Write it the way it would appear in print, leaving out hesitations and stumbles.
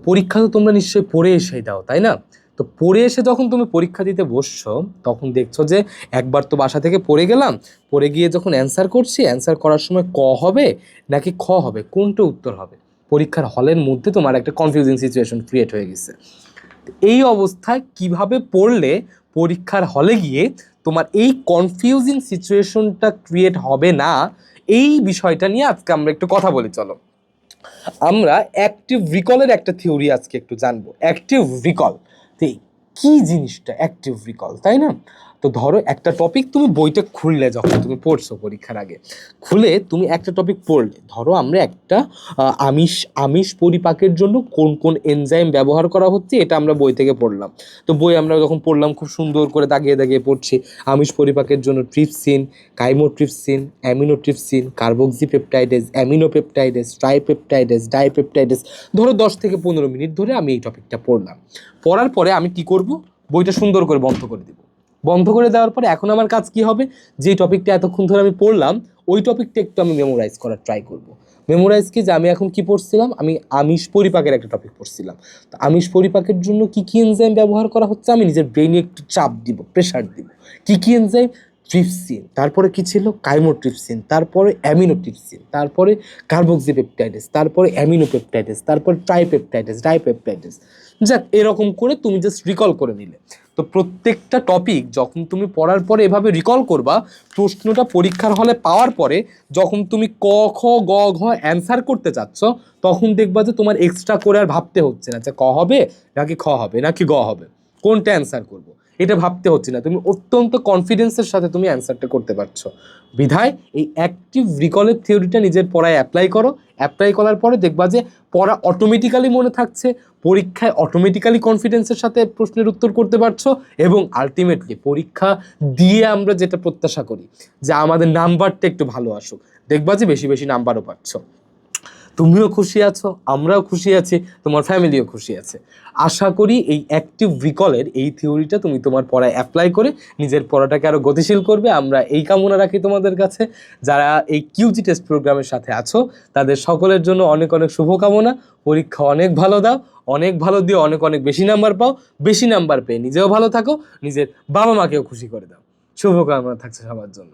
পরীক্ষা তো তোমরা নিশ্চয়ই পড়ে এসেই দাও, তাই না? তো পড়ে এসে যখন তুমি পরীক্ষা দিতে বসছো তখন দেখছো যে একবার তো বাসা থেকে পড়ে গেলাম, পড়ে গিয়ে যখন অ্যান্সার করছি, অ্যান্সার করার সময় ক হবে নাকি খ হবে, কোনটা উত্তর হবে? পরীক্ষার হলের মধ্যে তোমার একটা কনফিউজিং সিচুয়েশন ক্রিয়েট হয়ে গেছে। এই অবস্থায় কিভাবে পড়লে পরীক্ষার হলে গিয়ে তোমার এই কনফিউজিং সিচুয়েশনটা ক্রিয়েট হবে না, এই বিষয়টা নিয়ে আজকে আমরা একটু কথা বলি। চলো আমরা অ্যাক্টিভ রিকলের একটা থিওরি আজকে একটু জানবো। অ্যাক্টিভ রিকল, তো কি জিনিসটা অ্যাক্টিভ রিকল, তাই না? তো ধরো একটা টপিক তুমি বইটা খুললে, যখন তুমি পড়ছো পরীক্ষার আগে, খুলে তুমি একটা টপিক পড়লে, ধরো আমরা একটা আমিষ আমিষ পরিপাকের জন্য কোন কোন এনজাইম ব্যবহার করা হচ্ছে এটা আমরা বই থেকে পড়লাম। তো বই আমরা যখন পড়লাম খুব সুন্দর করে দাগিয়ে দাগিয়ে পড়ছি, আমিষ পরিপাকের জন্য trypsin, chymotrypsin, aminotrypsin, carboxypeptidase, aminopeptidase, tripeptidase, dipeptidase. ধরো 10 থেকে 15 মিনিট ধরে আমি এই টপিকটা পড়লাম। পড়ার পরে আমি কি করব? বইটা সুন্দর করে বন্ধ করে দেব। বন্ধ করে দেওয়ার পরে এখন আমার কাজ কি হবে? যে টপিকটা এতক্ষণ ধরে আমি পড়লাম ওই টপিকটা একটু আমি মেমোরাইজ করার ট্রাই করব। মেমোরাইজ কি, যে আমি এখন কি পড়ছিলাম? আমি আমিষ পরিপাকের একটা টপিক পড়ছিলাম। তো আমিষ পরিপাকের জন্য কি কি এনজাইম ব্যবহার করা হচ্ছে আমি নিজের ব্রেইনে একটু চাপ দিব, প্রেশার দিব। কি কি এনজাইম? ট্রিপসিন, তারপরে কি ছিল? কাইমোট্রিপসিন, তারপরে অ্যামিনোট্রিপসিন, তারপরে কার্বক্সিপেপটাইডেজ, তারপরে অ্যামিনোপেপটাইডেজ, তারপরে ট্রাইপেপটাইডেজ, ডাইপেপটাইডেজ। যাক, এরকম করে তুমি জাস্ট রিকল করে নিলে। তো প্রত্যেকটা টপিক যখন তুমি পড়ার পরে এভাবে রিকল করবা, প্রশ্নটা পরীক্ষার হলে পাওয়ার পরে যখন তুমি ক খ গ ঘ অ্যান্সার করতে চাচ্ছ, তখন দেখবা যে তোমার এক্সট্রা করে আর ভাবতে হচ্ছে না যে ক হবে নাকি খ হবে নাকি গ হবে, কোনটা অ্যান্সার করব, এটা ভাবতে হচ্ছে না। তুমি অত্যন্ত কনফিডেন্সের সাথে তুমি অ্যান্সারটা করতে পারছো। বিধায় এই অ্যাক্টিভ রিকলের থিওরিটা নিজের পড়ায় অ্যাপ্লাই করো। অ্যাপ্লাই করার পরে দেখবা যে পড়া অটোমেটিক্যালি মনে থাকছে, পরীক্ষায় অটোমেটিক্যালি কনফিডেন্সের সাথে প্রশ্নের উত্তর করতে পারছো, এবং আলটিমেটলি পরীক্ষা দিয়ে আমরা যেটা প্রত্যাশা করি যে আমাদের নাম্বারটা একটু ভালো আসুক, দেখবা যে বেশি বেশি নাম্বারও পাচ্ছ। তুমিও খুশি আছো, আমরাও খুশি আছি, তোমার ফ্যামিলিও খুশি আছে। আশা করি এই অ্যাক্টিভ রিকলের এই থিওরিটা তুমি তোমার পড়ায় অ্যাপ্লাই করে নিজের পড়াটাকে আরও গতিশীল করবে। আমরা এই কামনা রাখি তোমাদের কাছে। যারা এই কিউজি টেস্ট প্রোগ্রামের সাথে আছো তাদের সকলের জন্য অনেক অনেক শুভকামনা। পরীক্ষা অনেক ভালো দাও, অনেক ভালো দিও, অনেক অনেক বেশি নাম্বার পাও। বেশি নাম্বার পেয়ে নিজেও ভালো থাকো, নিজের বাবা মাকেও খুশি করে দাও। শুভকামনা থাকছে সবার জন্য।